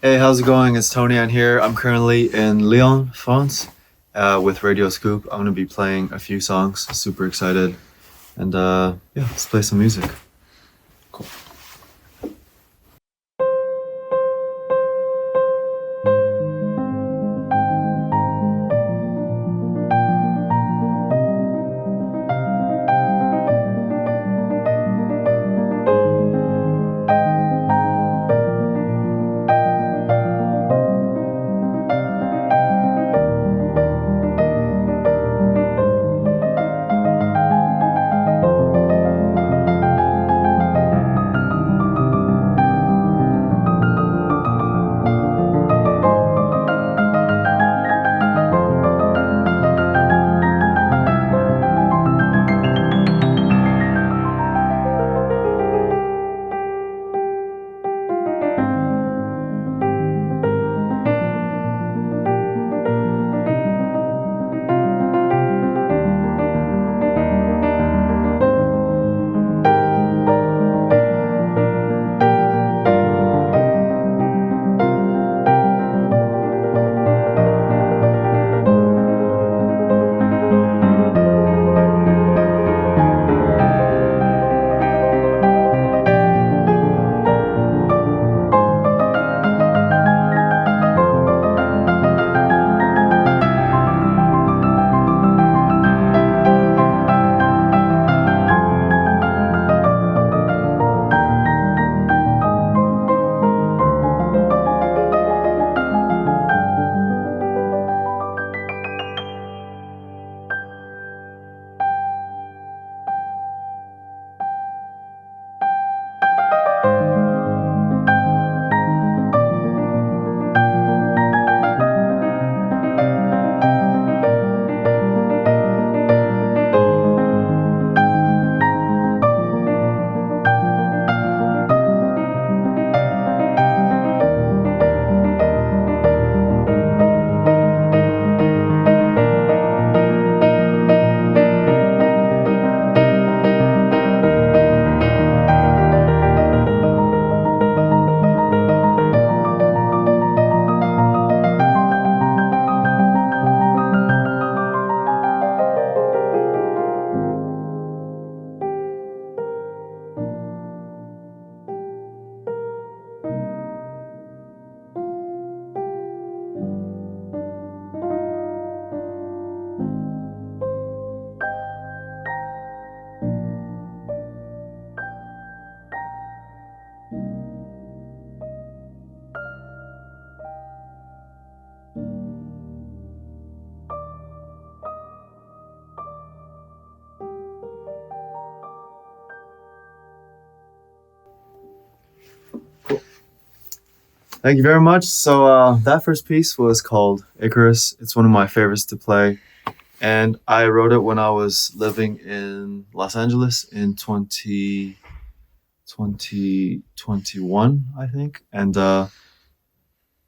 Hey, how's it going? It's Tony on here. I'm currently in Lyon, France, with Radio Scoop. I'm gonna be playing a few songs. Super excited, and yeah, let's play some music. Cool. Thank you very much. So that first piece was called Icarus. It's one of my favorites to play, and I wrote it when I was living in Los Angeles in 2021, I think. And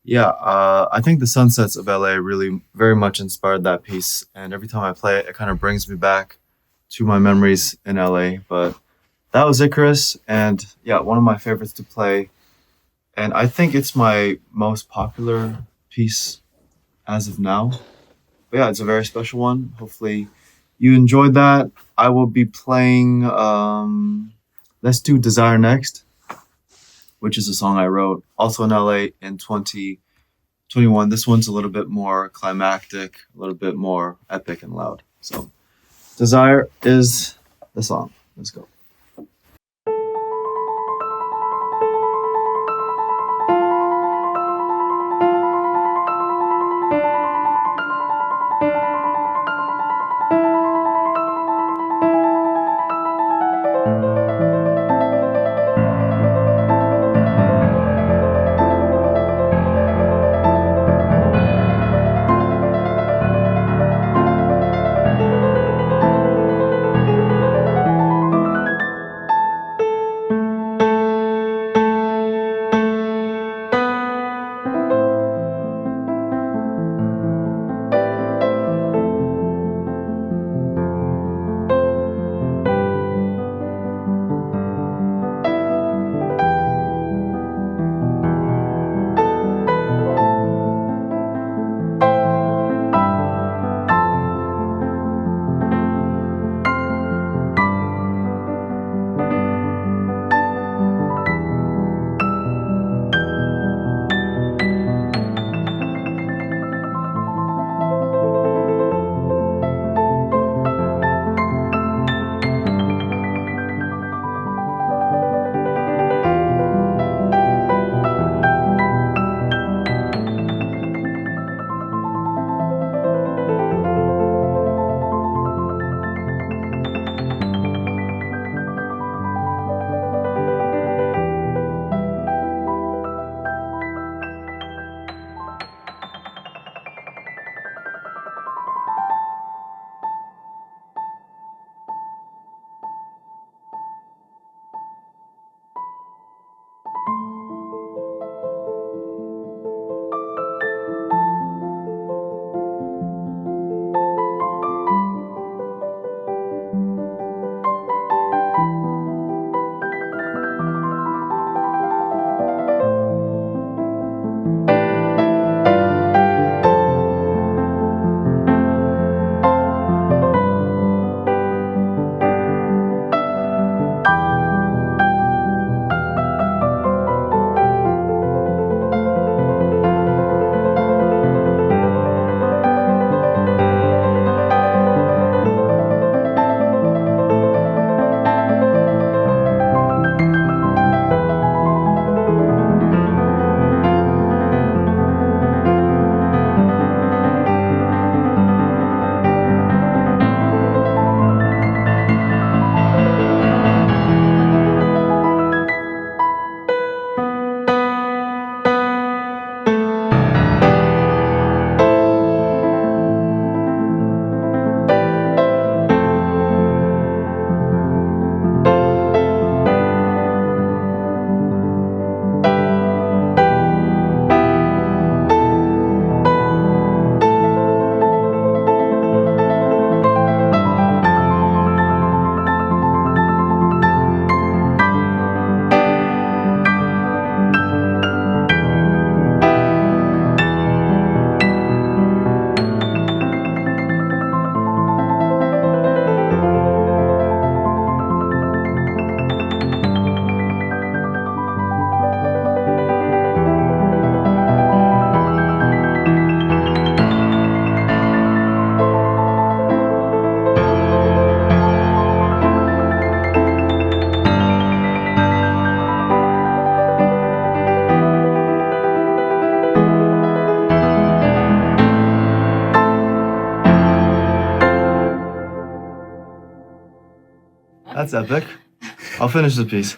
yeah, I think the sunsets of LA really very much inspired that piece. And every time I play it, it kind of brings me back to my memories in LA. But that was Icarus, and yeah, one of my favorites to play. And I think it's my most popular piece as of now. But yeah, it's a very special one. Hopefully you enjoyed that. I will be playing Let's Do Desire next, which is a song I wrote also in LA in 2021. This one's a little bit more climactic, a little bit more epic and loud. So Desire is the song. Let's go. That's epic. I'll finish the piece.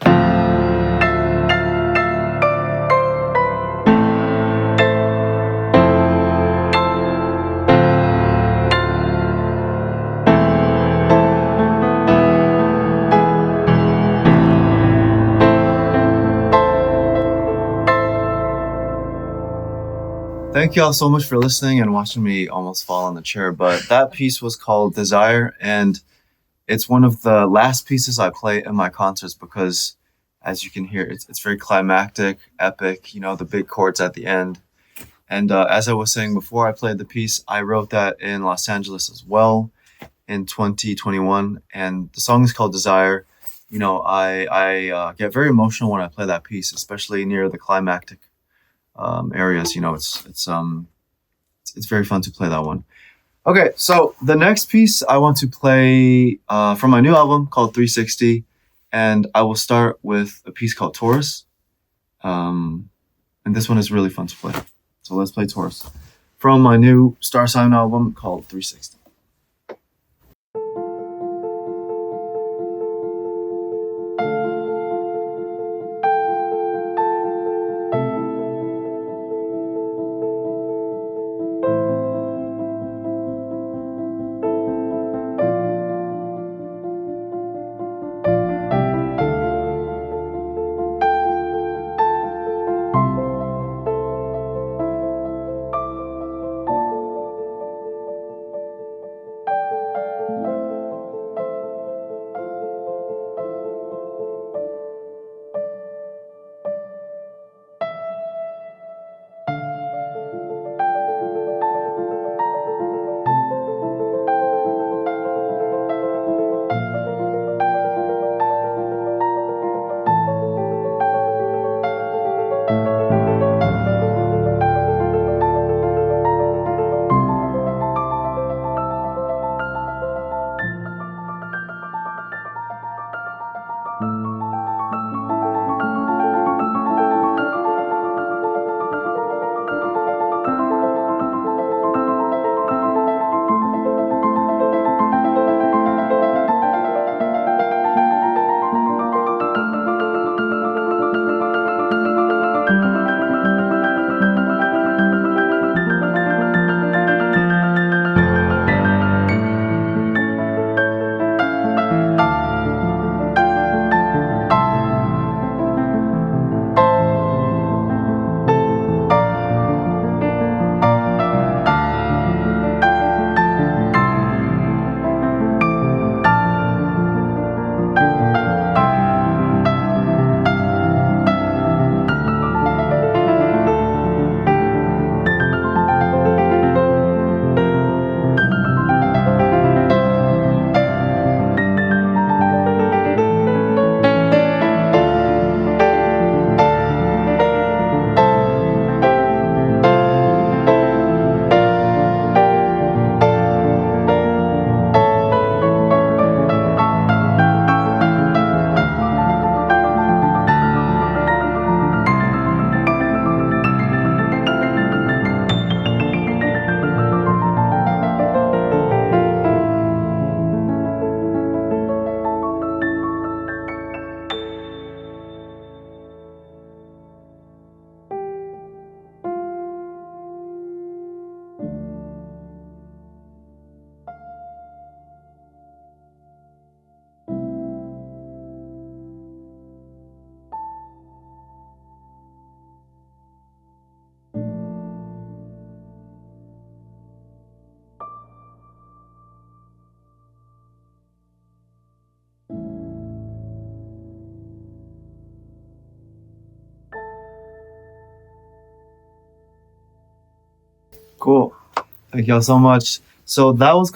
Thank you all so much for listening and watching me almost fall on the chair. But that piece was called Desire, and it's one of the last pieces I play in my concerts because, as you can hear, it's very climactic, epic, you know, the big chords at the end. And as I was saying before I played the piece, I wrote that in Los Angeles as well in 2021. And the song is called Desire. You know, I get very emotional when I play that piece, especially near the climactic areas. You know, it's very fun to play that one. Okay, so the next piece I want to play from my new album called 360, and I will start with a piece called Taurus, and this one is really fun to play. So let's play Taurus from my new star sign album called 360. Cool. Thank y'all so much. So that was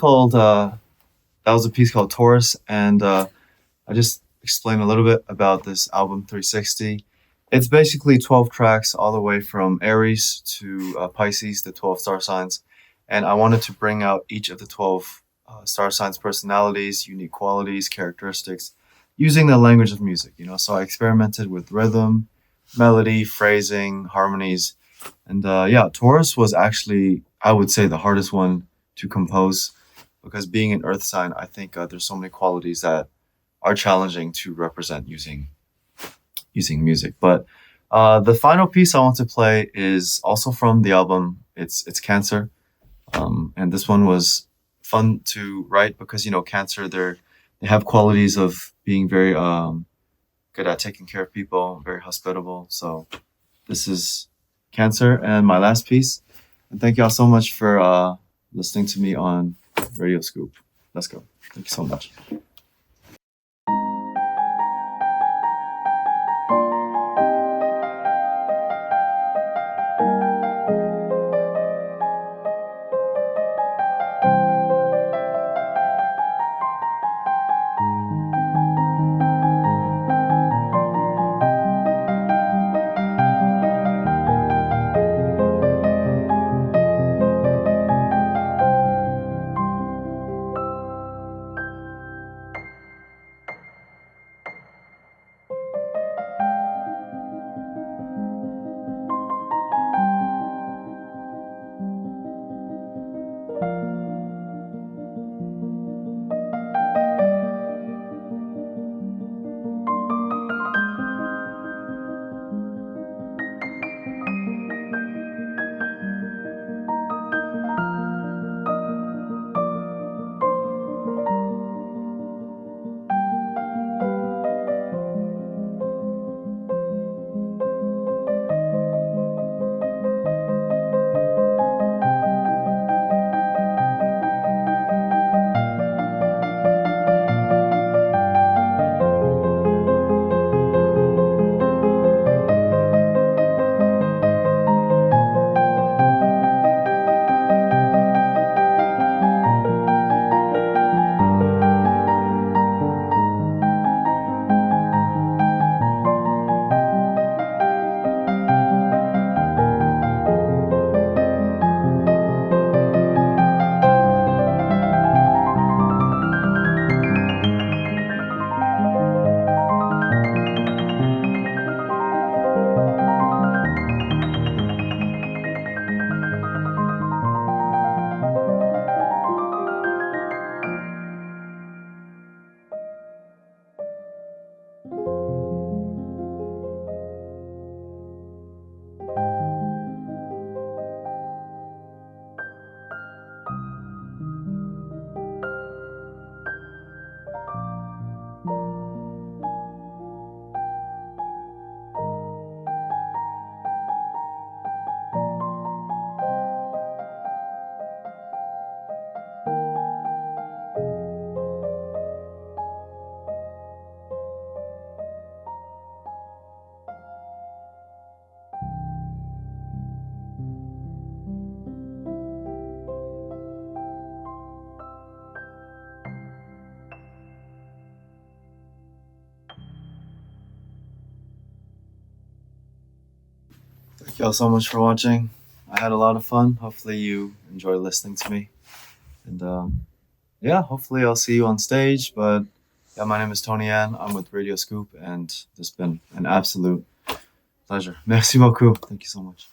a piece called Taurus, and I just explained a little bit about this album 360. It's basically 12 tracks all the way from Aries to Pisces, the 12 star signs. And I wanted to bring out each of the 12 star signs' personalities, unique qualities, characteristics, using the language of music, you know. So I experimented with rhythm, melody, phrasing, harmonies. And yeah, Taurus was actually, I would say, the hardest one to compose because being an earth sign, I think there's so many qualities that are challenging to represent using music. But the final piece I want to play is also from the album. It's Cancer, and this one was fun to write because Cancer, they have qualities of being very good at taking care of people, very hospitable. So this is Cancer and my last piece. And thank y'all so much for listening to me on Radio Scoop. Let's go. Thank you so much. Thank y'all so much for watching. I had a lot of fun. Hopefully you enjoy listening to me. And yeah, hopefully I'll see you on stage. But yeah, my name is Tony Yan. I'm with Radio Scoop, and it's been an absolute pleasure. Merci beaucoup. Thank you so much.